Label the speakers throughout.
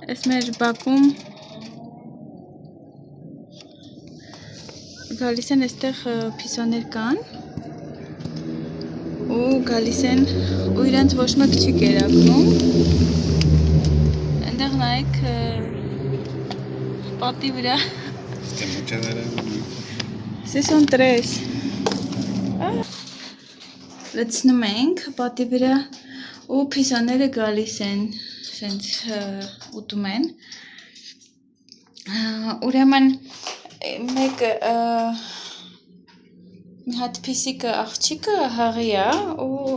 Speaker 1: Այս մեր բակում գալիս են այստեղ փիսոներ կան ու գալիս են ու իրանց ոչ մեկ չի կերակրում այնտեղ նայեք պատի վրա Se son tres լցնում ենք պատի վրա ու փիսոները գալիս են սենց ուտում են ուրեմն մեկը մի հատ փիսիկը աղջիկը հաղի է ու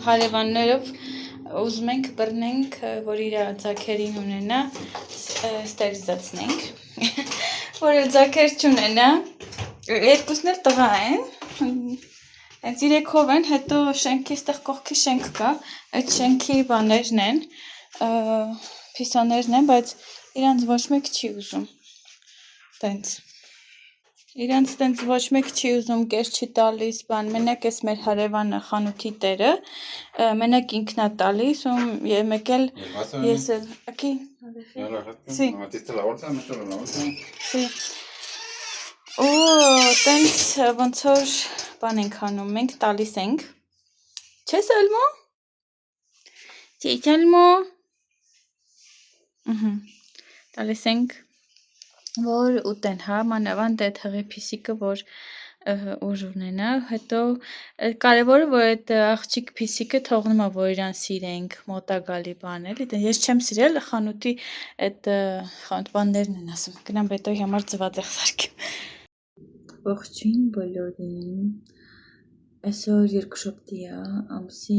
Speaker 1: հարևաններով ուզում ենք բռնենք որ իր ձագերին ունենա ստերիլիզացնենք որ էլ ձագեր չունենա երկուսն էլ տղա են Հենց իրեքով են, հետո շենքի այստեղ կողքի շենք կա, այդ շենքի բաներն են, փիսոներն են, բայց իրանց ոչ մեկ չի ուզում, տենց, իրանց տենց ոչ մեկ չի ուզում, կեր չի տալիս, բան, մենակ ես մեր հարևանը խանութի տերը, մենակ ինքնա տալիս, ու մեկ էլ ես էլ, ակի, սի, ու տենց ոնց որ բան ենք անում, մենք տալիս ենք, չես ալմո, չես ալմո, տալիս ենք, որ ուտեն, հա, մանավանդ այդ հղի փիսիկը, որ ուժ ունենա, հետո կարևորը, որ այդ աղջիկ փիսիկը թողնում է, որ իրան սիրենք, մոտա գալի բան էլի, ես չեմ սիրել, խանութի այդ խանութ բաններն են ասում, գնամ բետոյի համար ձվածեղ սարքեմ Ողջույն բոլորին, այսօր երկուշաբթի է, ամսի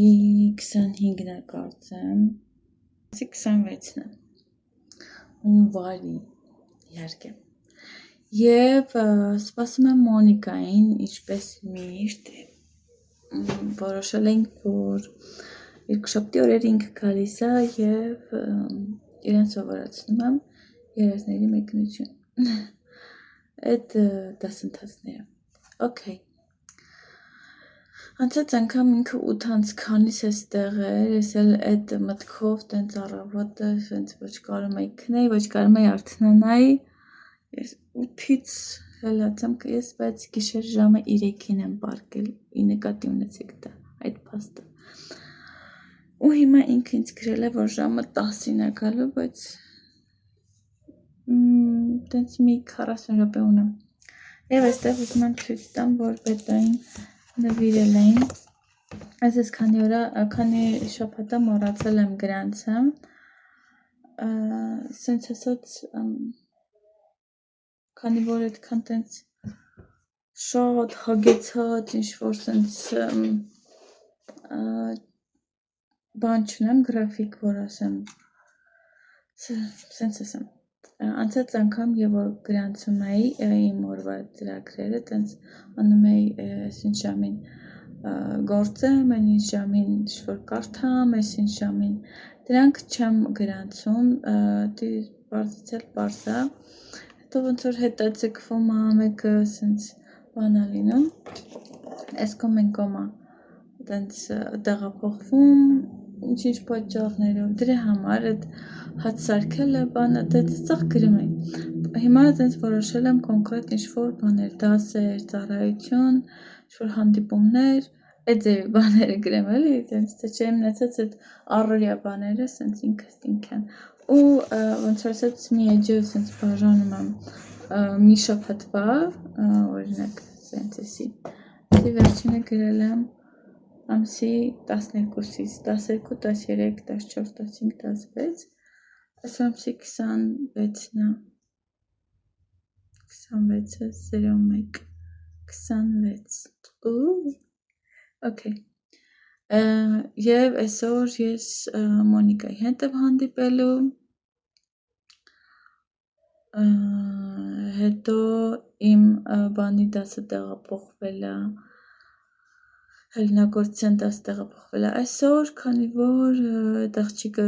Speaker 1: 25-ն է կարծեմ, ամսի 26-ն է, հունվարի, իհարկե, և սպասում եմ Մոնիկային, ինչպես միշտ, որոշել ենք, որ երկուշաբթի օրերը ինքը գալիս է և իրեն սովորացնում եմ երազների մեկնություն, այդ դասընթացները, օքեյ, անցած անգամ ինքը 8 անցքանից էստեղ էր, ես էլ այդ մտքով տենց առավոտը ոչ կարում էի քնեի, ոչ կարում էի արդնանայի, ես 8-ից հելացամ ես, բայց գիշեր ժամը 3-ին եմ պարկել, նկատի ունեցեք դա, այդ փաստը, ու հիմա ինքը ինձ գրել է, որ ժամը 10-ին է գալու, բայց տենց մի 40 րոպե ունեմ, և այստեղ ուզում եմ ցույց տամ, որ բետային նվիրել էին, այս քանի շաբաթա մոռացել եմ գրանցեմ, սենց ասած, քանի որ այդքան տենց շատ հագեցած, ինչ-որ սենց բան չունեմ, գրաֆիկ, որ ասեմ, սենց ասեմ, անցած անգամ և որ գրանցում էի իմ օրվա ծրագրերը, տենց անում էի այսինչ ժամին գործեմ, այնինչ ժամին ինչ-որ կարդամ, այսինչ ժամին, դրանք չեմ գրանցում, պարզից էլ պարզ է, հետո ոնց որ հետաձգվում է, մեկը սենց բան է լինում, այս կողմ են կողմը, տենց տեղափոխվում, ինչ-ինչ պատճառներով, դրա համար այդ հաց սարքելը բանը, ծախ գրում էի, հիմա տենց որոշել եմ կոնկրետ ինչ-որ բաներ, դասեր, ծառայություն, ինչ-որ հանդիպումներ, այդ ձևի բաները գրեմ էլի, տենց չէ մնացած այդ առօրյա բաները, սենց ինքս ինքեն, ու ոնց որ ասած մի էջը սենց բաժանում եմ մի շաբաթվա, օրինակ, սենց էսի, վերջինը գրել եմ ամսի 12-ից, 12, 13, 14, 15, 16, այսօր ամսի 26-ն է, 26-ը 01, 26, օքեյ, և այսօր ես Մոնիկայի հետ եմ հանդիպելու, հետո իմ բանի դասը տեղափոխվել է, հեղինակորթության դաս տեղափոխվել է այսօր, քանի որ այդ աղջիկը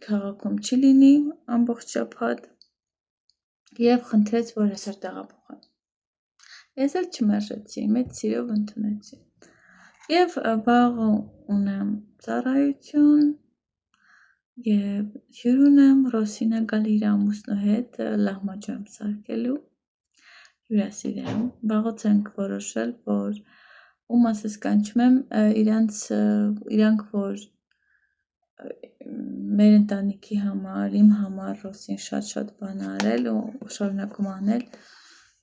Speaker 1: քաղաքում չի լինի ամբողջ շաբաթ և խնդրեց, որ այսօր տեղափոխեմ, ես էլ չմերժեցի, մեծ սիրով ընդունեցի, և վաղ ունեմ ծառայություն, Եվ հյուր ունեմ Ռոսինը գալ իր ամուսնու հետ լահմաջամ սարքելու, հյուրասիրեմ, վաղուց ենք որոշել, որ ում ասես կանչում եմ իրանք, որ մեր ընտանիքի համար, իմ համար Ռոսին շատ բան արել ու շարունակում անել,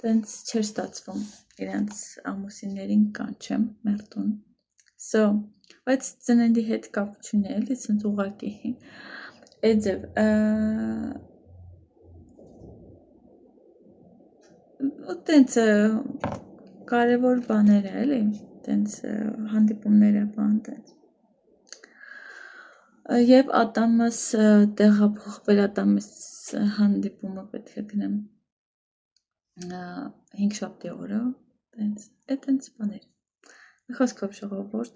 Speaker 1: տենց չէր ստացվում իրանց ամուսիններին կանչեմ մեր տուն, բայց ծնենդի հետ կապ չունի էլի, սենց ուղղակի Էձև, տենց կարևոր բաներ է, էլի, տենց հանդիպումները բան տենց։ Եվ ատամս տեղափոխվել, ատամս հանդիպումը պետք է գնեմ 5 շաբթի օրը, տենց բաներ։ Մի խոսքով ժողովուրդ,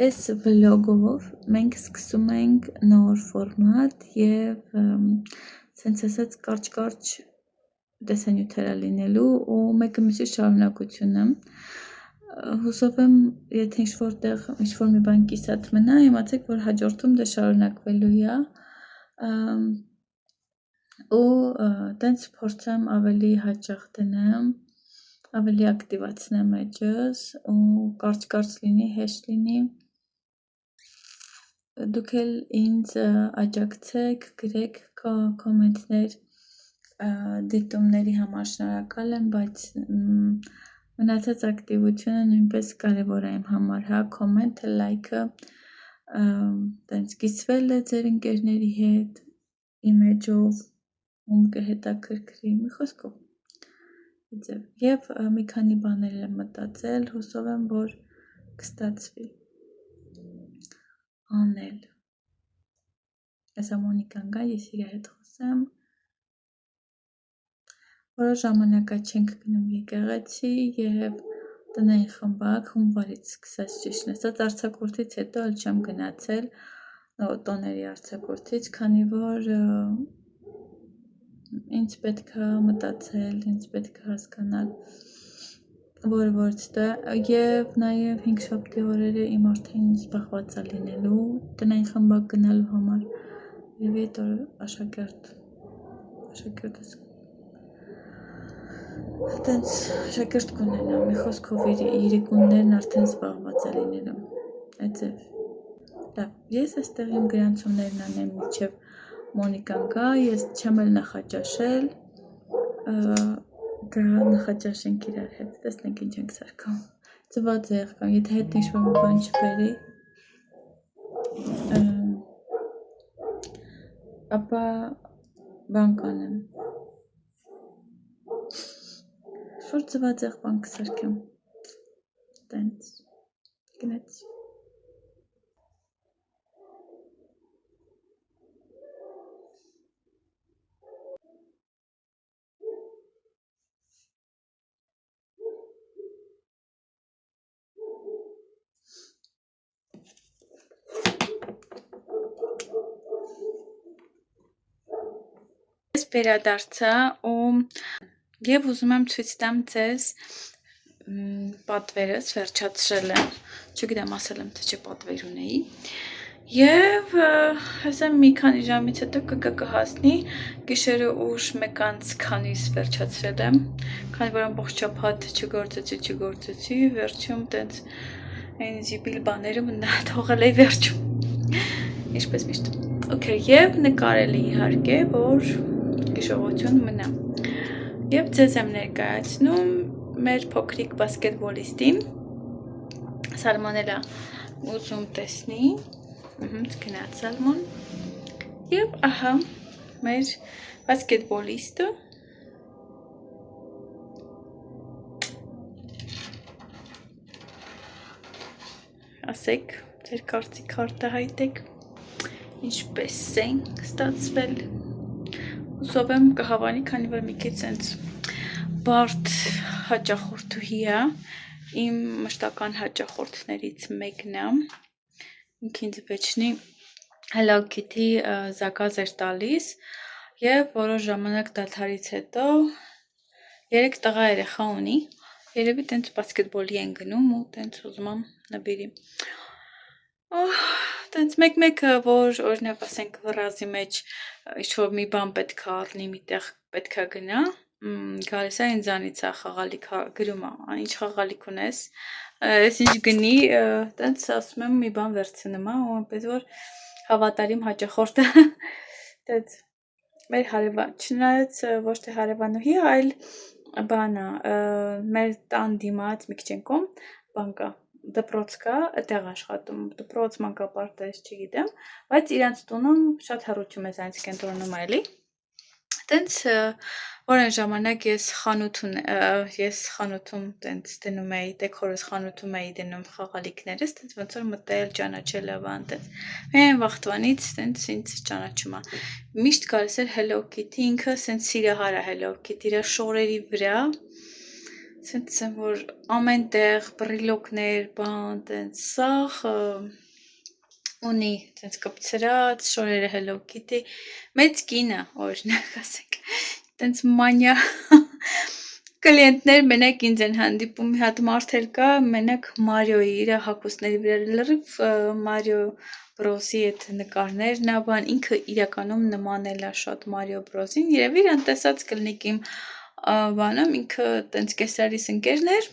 Speaker 1: այս վլոգով մենք սկսում ենք նոր ֆորմատ և սենց ասած կարճ տեսանյութեր է լինելու ու մեկը մյուսի շարունակությունը։ Հուսով եմ, եթե ինչ-որ մի բան կիսատ մնա, իմացեք, որ հաջորդում դե շարունակվելու է ու տենց փորձեմ ավելի հաճախ դնեմ, ավելի ակտիվացնեմ էջս ու կարճ լինի, հեշտ լինի։ Դուք էլ ինձ աջակցեք, գրեք կոմենտներ, դիտումների համար շնորհակալ եմ, բայց մնացած ակտիվությունը նույնպես կարևոր է իմ համար, հա, կոմենտը, լայքը, տենց կիսվելը ձեր ընկերների հետ, իմ էջով, ում կհետաքրքրի, մի խոսքով։ Եվ մի քանի բաներ եմ մտածել, հուսով եմ, որ կստացվի անել։ Հեսա Մոնիկան գա, ես իր հետ խոսեմ։ Որոշ ժամանակա չենք գնում եկեղեցի և տնային խմբակ հունվարից սկսած ճիշտն ասած արձակուրդից հետո էլ չեմ գնացել տոների արձակուրդից, քանի որ ինձ պետք է մտածել, ինձ պետք է հասկանալ, որ որտե և նաև 5 շաբթի օրերը իմ արդեն զբաղված է լինելու տնային խմբակ գնալու համար, և այդ օր աշակերտս տենց աշակերտ կունենամ, մի խոսքով իրիկուններն արդեն զբաղված է լինելու, լավ, ես այստեղ իմ գրանցումներն անեմ մինչև Մոնիկան գա, ես չեմ էլ նախաճաշել, գա նախաճաշենք իրար հետ, տեսնենք ինչ ենք սարքում, ծված է եղկամ, եթե հետ ինչ-որ մի բան չբերի, ապա բան կանեմ, շուտ ծված եղ բան կսարքեմ, տենց, գնացի։ Ես վերադարձա և ուզում եմ ցույց տամ ձեզ պատվերս, վերջացրել եմ, չգիտեմ ասել եմ, թե չէ պատվեր ունեի, և հեսա մի քանի ժամից հետո կհասնի, գիշերը ուշ 1:20 վերջացրել եմ, քանի որ ամբողջապատ չգործեցի, վերջում տենց այն զիպիլ բաները թողել էի վերջում, ինչպես միշտ, և նկարել էի իհարկե, որ գիշողություն մնա, և ձեզ եմ ներկայացնում մեր փոքրիկ բասկետբոլիստին, Սալմանելա ուզում տեսնի, գնաց Սալմոն, և ահա մեր բասկետբոլիստը, ասեք, ձեր կարծիք արտահայտեք, ինչպես են ստացվել, հուսով եմ կհավանի, քանի որ մի քիչ սենց բարդ հաճախորդուհի է, իմ մշտական հաճախորդներից մեկն է, ինքն ինձ վեճնի Hello Kitty զակազ էր տալիս և որոշ ժամանակ դադարից հետո 3 տղա երեխա ունի, երևի տենց բասկետբոլի են գնում ու տենց ուզում եմ նվիրի, Տենց մեկ-մեկը, որ օրինակ ասենք վռազի մեջ ինչ-որ մի բան պետք է առնի, միտեղ պետք է գնա, գալիս է ինձանից է խաղալիք գրում է, ինչ խաղալիք ունես, ես ինչ գնի, տենց ասում եմ մի բան վերցնում է, ու այնպես որ հավատարիմ հաճախորդը տենց մեր հարևան, չնայած ոչ թե հարևանուհի, այլ բան է, մեր տան դիմաց մի քիչ են կողմ, բան կա, դպրոց կա, այդտեղ աշխատում, դպրոց մանկապարտեզ, չգիտեմ, բայց իրանց տունում շատ հեռություն է սրանց կենտրոնում էլի, տենց որ այն ժամանակ ես խանութում տենց դնում էի, դեքորս խանութում էի դնում խաղալիքներս, տենց ոնց որ մտել, ճանաչել ավան, տենց միայն վաղտվանից տենց ինձ ճանաչում է, միշտ գալիս էր Hello Kitty, ինքը սենց սիրահար է Hello Kitty, իր շորերի վրա, սենց եմ, որ ամեն տեղ բռիլոկներ, բան, տենց սաղ ունի, տենց կպցրած, շորերը Hello Kitty, մեծ կինը, օրինակ ասենք, տենց մանյա կլիենտներ մենակ ինձ են հանդիպում, մի հատ մարդ էլ կա, մենակ Մարիոյի, իր հագուստների վրա լրիվ Մարիո Բրոսի այդ նկարներն ա, բան, ինքը իրականում նմանել է շատ Մարիո Բրոսին, երևի իրան տեսած կլինի իմ բանում, ինքը տենց կեսարիս ընկերն էր,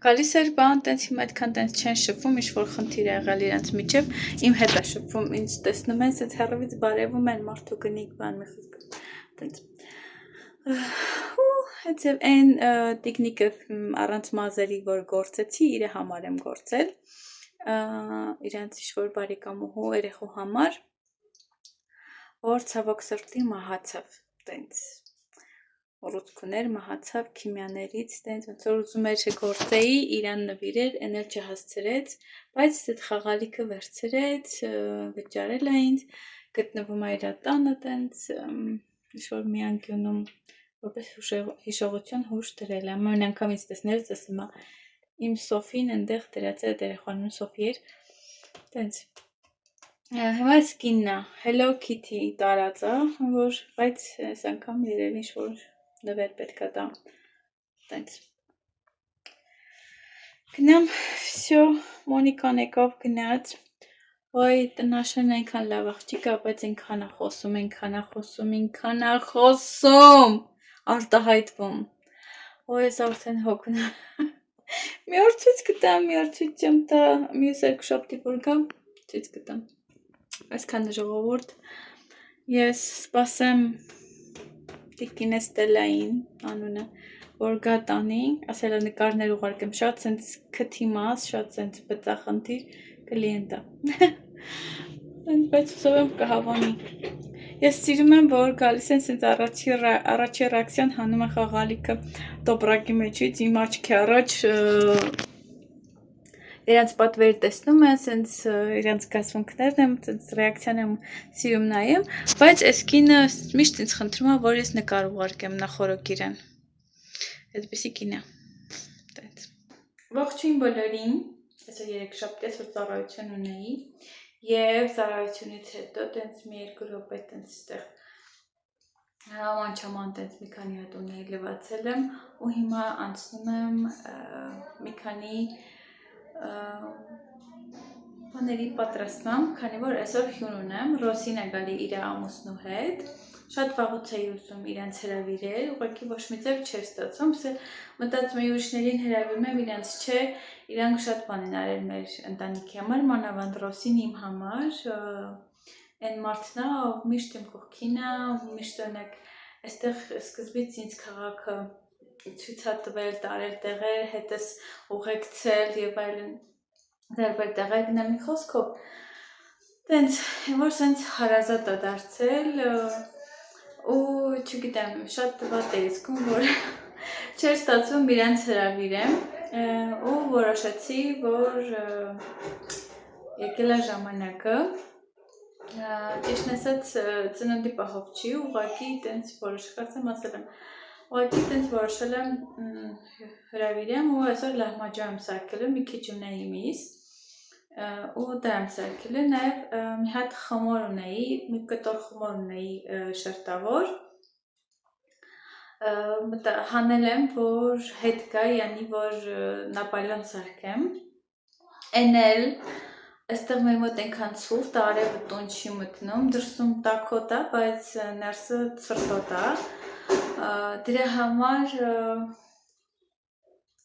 Speaker 1: գալիս էր բան, տենց հիմա այդքան տենց չեն շփվում, ինչ-որ խնդիր ա եղել իրանց միջև, իմ հետ է շփվում, ինձ տեսնում են, սենց հեռվից բարևում են, մարդու կնիկ բան, տենց Հեծև այն տիկնիկը առանց մազերի, որ գործեցի, իր համար եմ գործել, իրանց ինչ-որ բարեկամուհու երեխու համար, որ ցավոք սրտի մահացավ, տենց ռուցք ուներ, մահացավ քիմիաներից, տենց ոնց որ ուզում էր գործեի, իրան նվիրեր, էն էլ չհասցրեց, բայց այդ խաղալիքը վերցրեց, վճարել է ինձ, գտնվում է իր տանը, տենց ինչ-որ մի անկյունում, որպես հիշողություն հուշ դրել է, ամեն անգամ ինձ տեսնելուց ասում է, իմ Սոֆին այնտեղ դրած է, երեխան Սոֆի էր, տենց Հիմա այս կինն է, Hello Kitty տարած է, որ, բայց այս անգամ երևի ինչ-որ նվեր պետք է տամ, տենց գնամ, վсё, Մոնիկան եկավ գնաց, ոյ տնաշեն այնքան լավ աղջիկ է, բայց այնքան է խոսում, արտահայտվում, ոյ ես արդեն հոգնում, մի օր ցույց կտամ, մի օր ցույց չեմ տա, մյուս երկուշաբթի որ գամ, ցույց կտամ, այսքան ժողովուրդ, ես սպասեմ տիկին Էստելային անունը, որ գա տանի, ասել է նկարներ ուղարկեմ, շատ սենց քթիմաս, շատ սենց բծախնդիր կլիենտ է, բայց հուսով եմ կհավանի, ես սիրում եմ, որ գալիս են սենց առաջի ռեակցիան հանում է խաղալիքը տոպրակի մեջից, իմ աչքի առաջ իրանց պատվեր տեսնում են, սենց իրանց գասվունքներն եմ, սենց ռեակցիան եմ սիրում նայեմ, բայց այս կինը միշտ ինձ խնդրում է, որ ես նկար ուղարկեմ նախորոք իրան, այդպիսի կին է, տենց, ողջույն բոլորին, այսօր երեքշաբթի, այսօր ծառայություն ունեի, և ծառայությունից հետո տենց մի երկու րոպե տենց ստեղ ամանչաման տենց մի քանի հատ ունեի լվացել եմ ու հիմա անցնում եմ մի քանի բաների պատրաստմամբ, քանի որ այսօր հյուն ունեմ, Ռոսին է գալի իր ամուսնու հետ, շատ վաղուց էի ուզում իրենց հրավիրել, ուղղակի ոչ մի ձև չէր ստացվում, մտածում էի ուրիշներին հրավիրում եմ, իրենց չէ, իրանք շատ բան են արել մեր ընտանիքի համար, մանավանդ Ռոսին իմ համար, այն մարդն է, ով միշտ իմ կողքին է, միշտ օրինակ այստեղ սկզբից ինձ քաղաքը ցույց է տվել, տարել տեղեր, հետս ուղեկցել եւ այլն դերբեր տեղեր գնալ մի խոսքով տենց որ սենց հարազատ է դարձել ու չգիտեմ շատ վատ է զգում որ չէր ստացվում իրանց հրավիրեմ ու որոշեցի որ եկել է ժամանակը ճիշտն ասած ծննդի պահով չի ուղղակի տենց որոշեցի ասել եմ ուղղակի տենց որոշել եմ հրավիրեմ ու այսօր լահմաջո եմ սարքել մի քիչ ունեի միս ու դա եմ սարքել նաև մի հատ խմոր ունեի, մի կտոր խմոր ունեի շերտավոր հանել եմ, որ հետ գա, յանի որ նապայլոն սարքեմ Էնել, այստեղ մեր մոտ ենքան ցուրտ, արևը տուն չի մտնում, դրսում տաքոտ է, բայց ներսը ցրտոտ է, դրա համար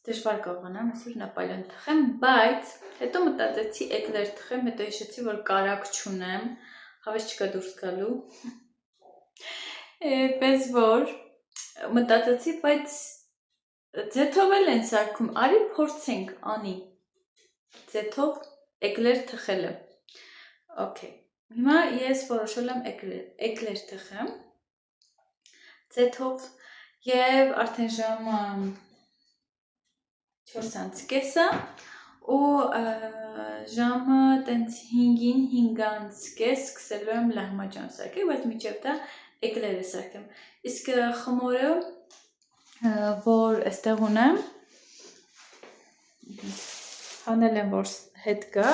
Speaker 1: դժվար կարողանամ այսօր Նապոլեոն թխեմ, բայց հետո մտածեցի էկլեր թխեմ, հետո հիշեցի, որ կարագ չունեմ, հավես չկա դուրս գալու, պես որ մտածեցի, բայց ձեթով էլ են սարքում, արի փորձենք, անի, ձեթով էկլեր թխելը, օքեյ, հիմա ես որոշել եմ էկլեր թխեմ, ձեթով և արդեն ժամը 4:30 ու ժամը տենց 5-ին 5:30 սկսելու եմ լահմաջան սարքել, բայց մինչև դա էկլերը սարքեմ, իսկ խմորը, որ այստեղ ունեմ, հանել եմ, որ հետ գա,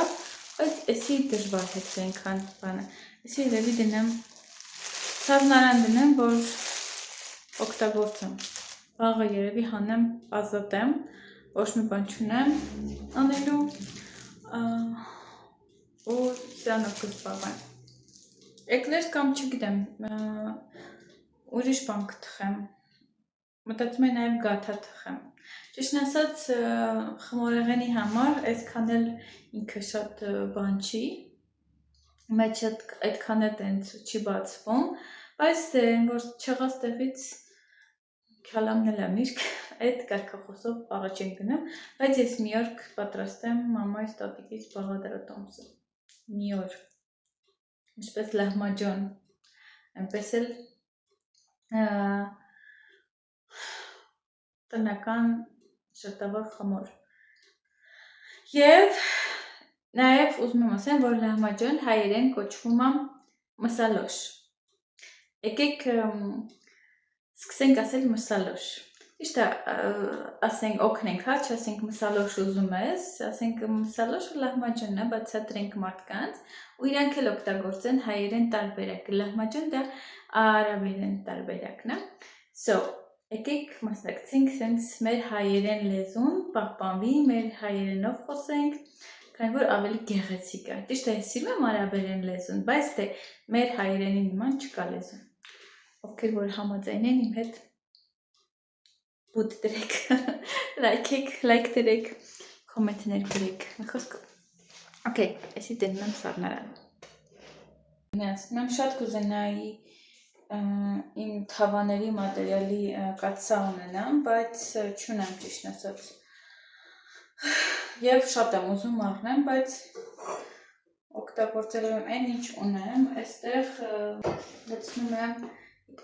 Speaker 1: բայց էսի դժվար հետ գա ենքան բանը, էսի երևի դնեմ, սառնարան դնեմ, որ օգտագործեմ, վաղը երևի հանեմ, ազատեմ, ոչ մի բան չունեմ անելու ու սրանով կզբաղեմ, էկլեր կամ չգիտեմ, ուրիշ բան կթխեմ, մտածում եմ նաև գաթա թխեմ, ճիշտն ասած խմորեղենի համար այսքան էլ ինքը շատ բան չի, մեջը այդքան է տենց չի բացվում, բայց որ չեղած տեղից քալամն էլ ամիրք, այդ կարգախոսով աղաչ են գնեմ, բայց ես մի օր կպատրաստեմ մամայիս տատիկից բաղադրատոմսը, մի օր, ինչպես լահմաջոն, այնպես էլ տնական շերտավոր խմոր և նաև ուզում եմ ասեմ, որ լահմաջոն հայերեն կոչվում է մսալոշ, եկեք սկսենք ասել մսալոշ, ճիշտ է, ասենք օգնենք, հա, չասենք մսալոշ ուզում ես, ասենք մսալոշ լահմաջոնն է, բացատրենք մարդկանց ու իրանք էլ օգտագործեն հայերեն տարբերակը, լահմաջոն դա արաբերեն տարբերակն է, եկեք մասնակցենք սենց մեր հայերեն լեզուն, պահպանվի, մեր հայերենով խոսենք, քանի որ ավելի գեղեցիկ է, ճիշտ է, սիրում եմ արաբերեն լեզուն, բայց դե մեր հայերենի նման չկա լեզուն, ովքեր որ համաձայն են իմ հետ բուտ դրեք, լայք դրեք, կոմենտներ գրեք, մի խոսքով, օքեյ, այսի դնում եմ սառնարան, շատ կուզենայի իմ թավաների մատերիալի կաթսա ունենամ, բայց չունեմ ճիշտ ասած և շատ եմ ուզում առնեմ, բայց օգտագործելու եմ այն ինչ ունեմ, այստեղ լցնում եմ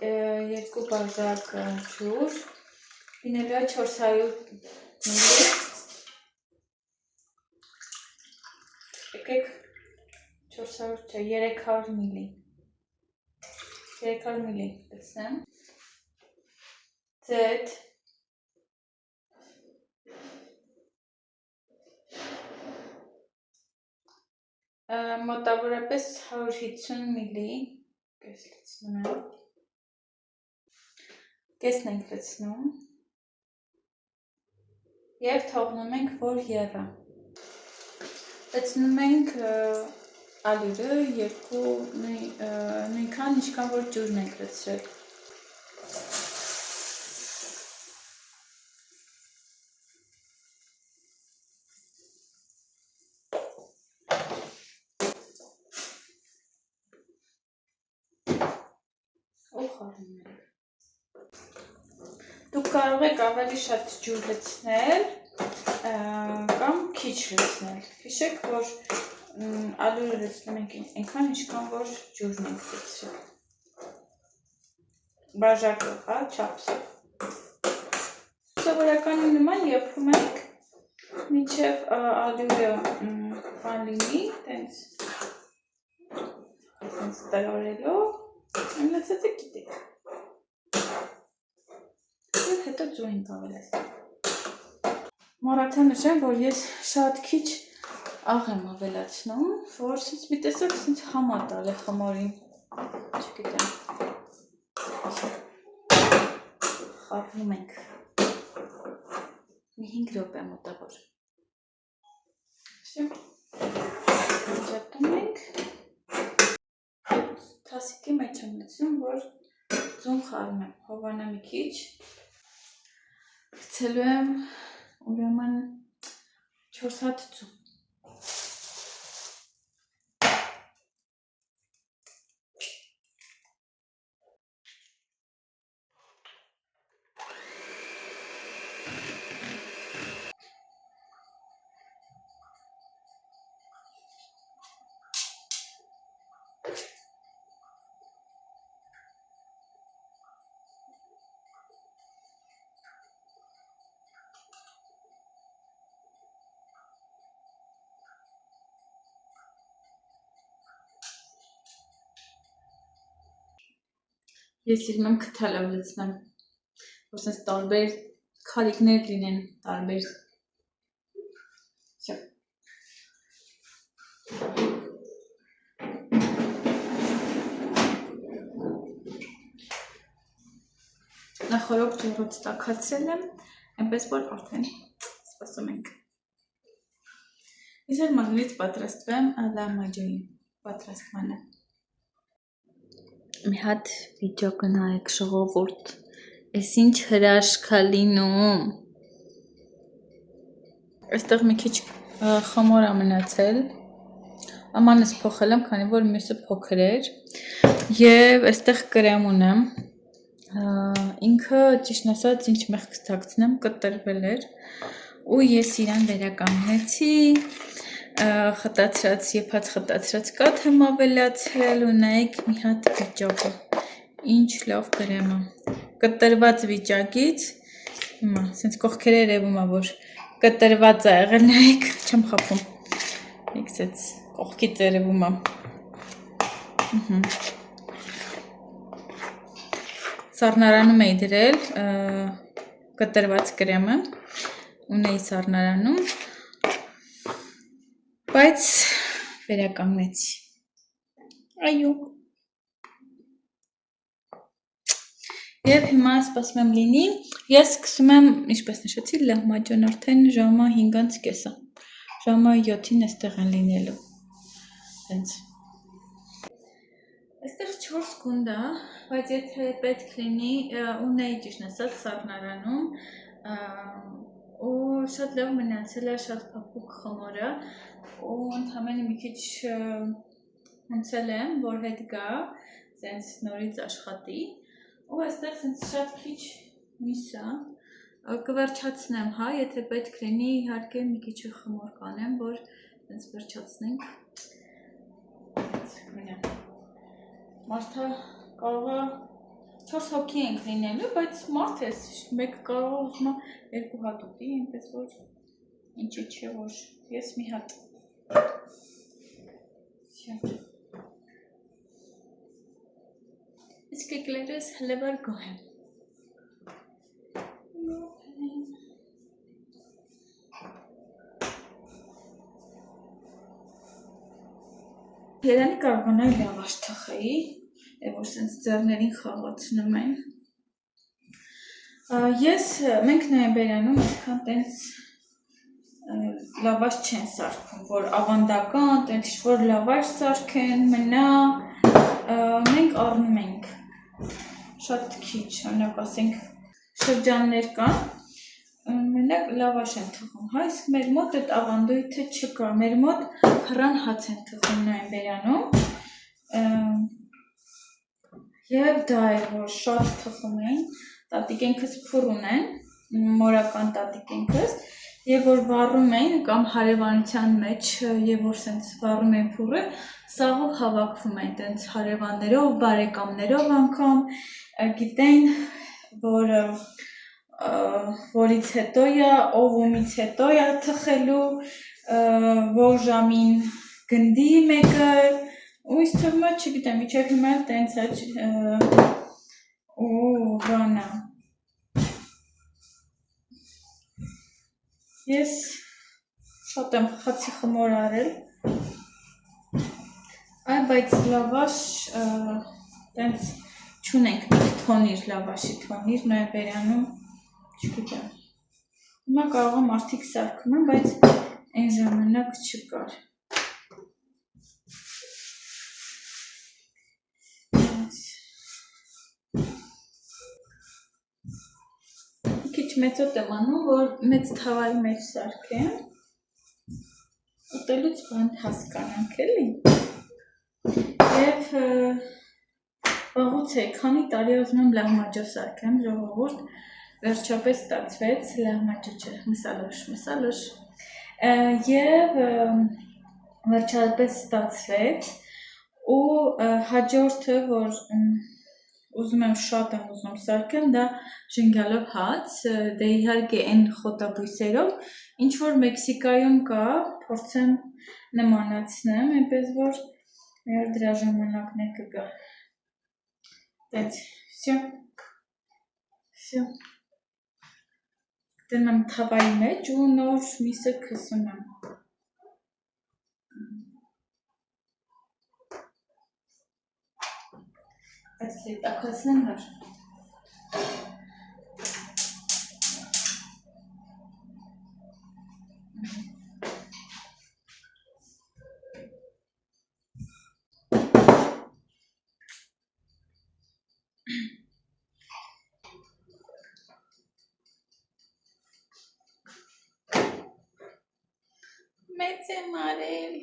Speaker 1: 2 բաժակ ջուր, լինելու է 400 մլ, եկեք 400 չէ, 300 մլ, 300 մլ լցնեմ, ձեթ, մոտավորապես 150 մլ, կես լցնում եմ, կեսն ենք լցնում և թողնում ենք, որ եռա, լցնում ենք ալյուրը նույնքան, ինչքան որ ջուրն ենք լցրել, դուք կարող եք ավելի շատ ջուր լցնել կամ քիչ լցնել, հիշեք, որ ալյուրը լցնում ենք այնքան, ինչքան որ ջուրն ենք լցրել, բաժակով, հա, չափսով, սովորականի նման եփում ենք, մինչև ալյուրը բան լինի, տենց տրորելով, լցեցեք գիտեք, և հետո ջուր ենք ավելացնում, մոռացա նշեմ, որ ես շատ քիչ աղ եմ ավելացնում, որ սենց մի տեսակ սենց համա տալ է խմորին, չգիտեմ, խառնում ենք, մի 5 րոպե մոտավոր, չեմ լցնում, որ ձուն խառնեմ, հովանա մի քիչ, գցելու եմ ուրեմն 4 հատ ձուն։ Ես սիրում եմ քթալով լցնեմ, որ սենց տարբեր քարիկներ լինեն, տարբեր։ Всё։ Նախորդ ջեռոց տաքացրել եմ, այնպես որ արդեն սպասում ենք։ Ես էլ մագնից պատրաստվեմ լամաջոյի պատրաստմանը։ Մի հատ վիդեո կնայեք ժողովուրդ, ես ինչ հրաշք է լինում։ Այստեղ մի քիչ խմոր է մնացել, ամանս փոխել եմ, քանի որ մյուսը փոքր էր, և այստեղ կրեմ ունեմ, ինքը ճիշտ ասած ինչ մեղք կթաքցնեմ, կտրվել էր, ու ես իրան վերականգնեցի, խտացրած, եփած խտացրած կաթ եմ ավելացրել ու նայեք մի հատ վիճակը, ինչ լավ կրեմ է, կտրված վիճակից, հիմա, սենց կողքերը երևում է, որ կտրված է եղել, նայեք, չեմ խափում, եք սենց կողքից երևում է, սառնարանում էի դրել կտրված կրեմը, ունեի սառնարանում, բայց վերականգնեցի, այո, և հիմա սպասում եմ լինի, ես սկսում եմ, ինչպես նշեցի, լահմաջոն արդեն ժամը 5:30, ժամը 7-ին էստեղ են լինելու, հենց, այստեղ 4 գունդ է, բայց եթե պետք լինի, ունեի ճիշտ ասած սառնարանում, ու շատ լավ մնացել է, շատ փափուկ խմորը, ու ընդամենը մի քիչ հունցել եմ, որ հետ գա, սենց նորից աշխատի, ու այստեղ սենց շատ քիչ միս է, կվերջացնեմ, հա, եթե պետք լինի, իհարկե մի քիչ խմոր կանեմ, որ սենց վերջացնենք, մարդը կարող է 4 հոգի ենք լինելու, բայց մարդ ես, մեկ կարող ուզում է 2 հատ ուտի, այնպես որ ինչի չէ, որ ես մի հատ։ Իսկ եկլերս հլևար գոհ եմ։ Երանի կարողանայի լավաշ թխեի, որ սենց ձեռներին խաղացնում են։ Մենք նոյեմբերյանում այդքան տենց լավաշ չեն սարքում, որ ավանդական, տենց ինչ-որ լավաշ սարքեն, մնա, մենք առնում ենք, շատ քիչ, անակ ասենք շրջաններ կան, մենակ լավաշ են թխում, հա, իսկ մեր մոտ այդ ավանդույթը չկա, մեր մոտ հռան հաց են թխում նոյեմբերյանում, և դա է, որ շատ թխում էին, տատիկենքս փուռ ունեն, մորական տատիկենքս, և որ վառում էին կամ հարևանության մեջ, և որ սենց վառում էին փուռը, սաղով հավաքվում էին տենց հարևաններով, բարեկամներով անգամ, գիտեն, որ որից հետո է, ով ումից հետո է թխելու, որ ժամին գնդի մեկը, ու ինձ թվում է, չգիտեմ, իչև հիմա տենց է, ու բանա, ես շատ եմ խացի խմոր արել, բայց լավաշ տենց չունենք թոնիր, լավաշի թոնիր, նոյեմբերյանում, չգիտեմ, հիմա կարող եմ արդիք սարքում եմ, բայց այն ժամանակ չկար։ մեծոտ եմ անում, որ մեծ թավայի մեջ սարքեմ, ուտելուց բան հասկանանք էլի, և վաղուց է, քանի տարի ուզում եմ լահմաջո սարքեմ, ժողովուրդ, վերջապես ստացվեց, լահմաջո չէ, մսալոշ, և վերջապես ստացվեց, ու հաջորդը, որ ուզում եմ շատ եմ ուզում սարքեմ, դա ժենգյալով հաց, դե իհարկե են խոտաբույսերով, ինչ-որ Մեքսիկայում կա, փորձեմ նմանացնեմ, այնպես որ դրա ժամանակն է կգա, դենց, վսյո, դեմ եմ թավայի մեջ ու նոր միսը քսում եմ, Այս լետակացնեմ հար, մեծ եմ արել,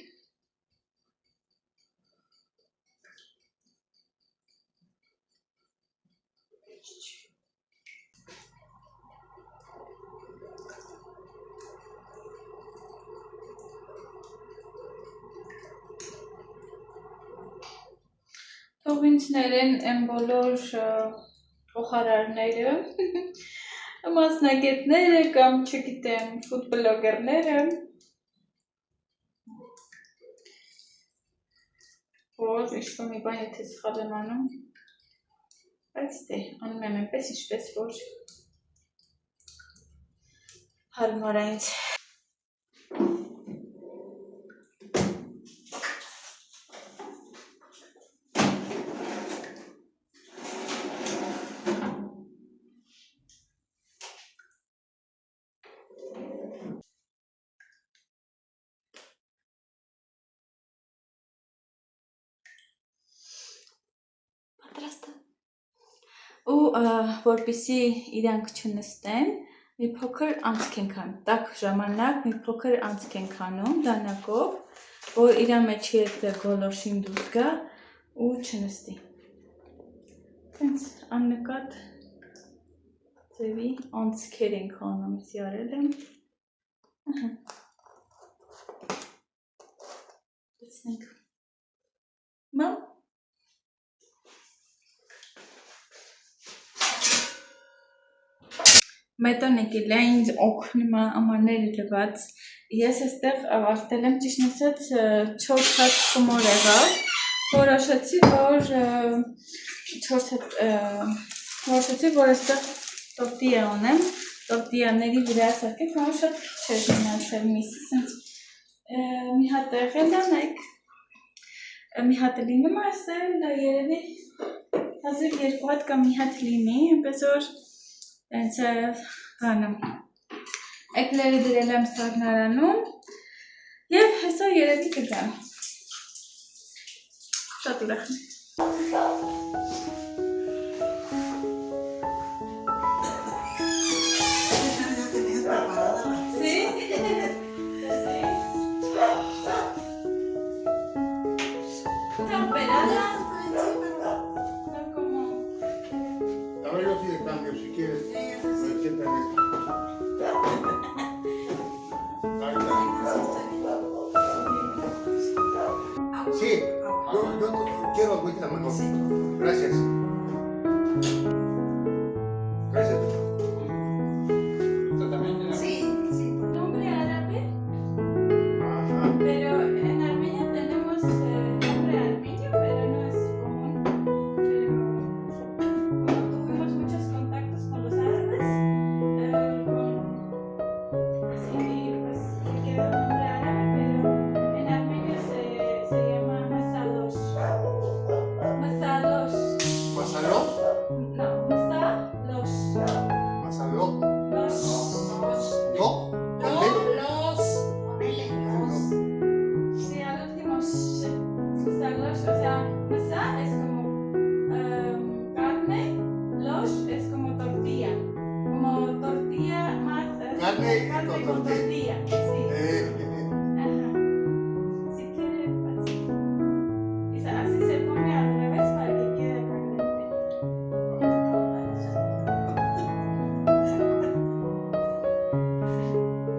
Speaker 1: թող ինձ ներեն են բոլոր խոհարարները, մասնագետները կամ չգիտեմ ֆուդ բլոգերները, որ ինչ-որ մի բան եթե սխալ եմ անում, բայց դե անում եմ այնպես ինչպես որ հարմար է ինձ։ Ու որպեսի իրանք չնստեն, մի փոքր անցք ենք անում, տաք ժամանակ մի փոքր անցք ենք անում դանակով, որ իրա մեջ եթե գոլորշին դուրս գա ու չնստի։ Տենց աննկատ ձևի անցքեր ենք անում, զիարել եմ։ Տեսնենք։ Մա Մետոն եկել է ինձ օգնում ամանները լված, ես այստեղ ավարտել եմ ճիշտ ասած 4 հատ խմոր եղավ, որոշեցի, որ այստեղ տորտիա ունեմ, տորտիաների վրա սարքել, որ շատ չէր մնացել միսը, մի հատ եղել է, նայք, մի հատ լինում ասել, դա երևի հազիվ 2 հատ կամ մի հատ լինի, այնպես որ Տենց բանը, էկլերը դրել եմ սարնարանում և հեսա երևի կգան, շատ ուրախ եմ։
Speaker 2: Sí, yo quiero agüita, mano. Sí. Gracias. Gracias. ¿Usted también tiene?
Speaker 1: Sí, sí. Nombre árabe, pero en Armenia tenemos nombre armenio, pero no es común. Pero como tuvimos muchos contactos con los árabes, así pues le quedó el nombre árabe, pero en armenio se llama Masalosh. Masalosh.
Speaker 2: ¿Masaloc?
Speaker 1: No, Masalosh.
Speaker 2: ¿Masaloc?
Speaker 1: Losh.
Speaker 2: ¿No?
Speaker 1: Sí, al último sh. Masalosh, o sea, masa es como carne, losh es como tortilla carne con tortilla, sí. Ajá. Si quiere, así. Y así se pone al revés para que quede caliente.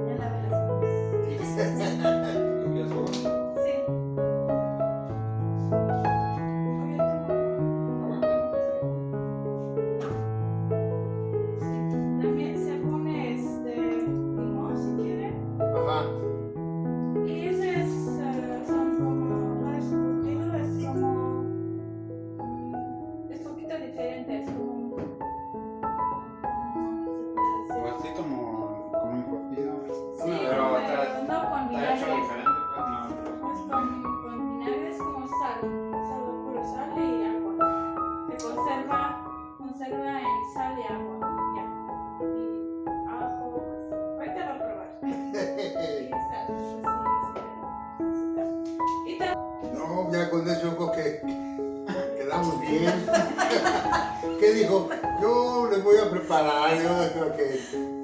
Speaker 1: Ya la verás. Sí. También se pone limón si quiere.
Speaker 2: Ajá.
Speaker 1: Y ese son como, no es curtido, es como, es poquito diferente, es como, ¿cómo se puede decir?
Speaker 3: O así como un curtido.
Speaker 1: Sí,
Speaker 3: pero
Speaker 1: pero no con
Speaker 3: está hecho
Speaker 1: vinagre.
Speaker 3: diferente, pues no.
Speaker 1: Pues con vinagre es como sal puro sal y agua. Se conserva en sal y agua, ya. Y ajo, pues, ahorita lo probar. Y sal, pues sí. Y
Speaker 2: No, ya con eso yo creo que quedamos bien. ¿Qué dijo? Yo les voy a preparar, yo creo que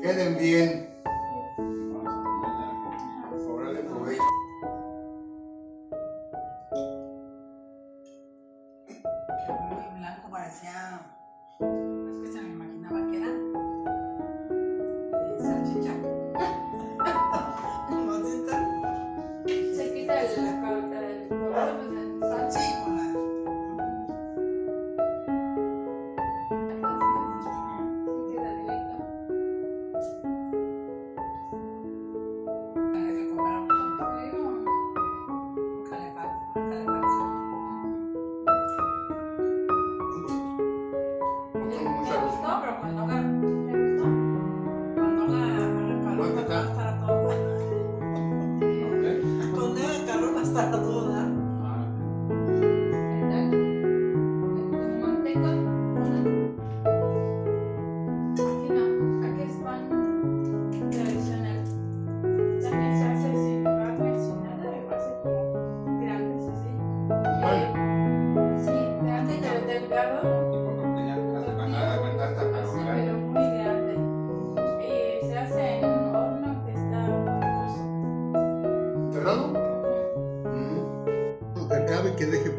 Speaker 2: queden bien. Órale, provecho.
Speaker 4: Muy blanco, parecía. Es que se me imaginaba que era salchicha. ¿Cómo así está?
Speaker 1: se quita el color de sal.
Speaker 4: Sí, con la.
Speaker 1: Sí, queda directo.
Speaker 4: Hay que comprar un calefacción.
Speaker 2: Muy
Speaker 4: Me
Speaker 2: sabroso.
Speaker 4: gustó, pero cuando haga
Speaker 1: ¿Te gustó?
Speaker 4: calor va a estar todo. Cuando haga calor va a estar todo.
Speaker 1: Como manteca. Aquí no, aquí es pan tradicional. También se hace sin agua y sin nada, lo hace como grandes así.
Speaker 2: Pan.
Speaker 1: Sí, grande pero delgado.
Speaker 3: Tipo tortilla, hasta cuando da cuenta hasta
Speaker 1: Así,
Speaker 3: para
Speaker 1: pero
Speaker 3: grande.
Speaker 1: muy grande. Y se hace en un horno que está famoso.
Speaker 2: ¿Cerrado? Que acabe, que deje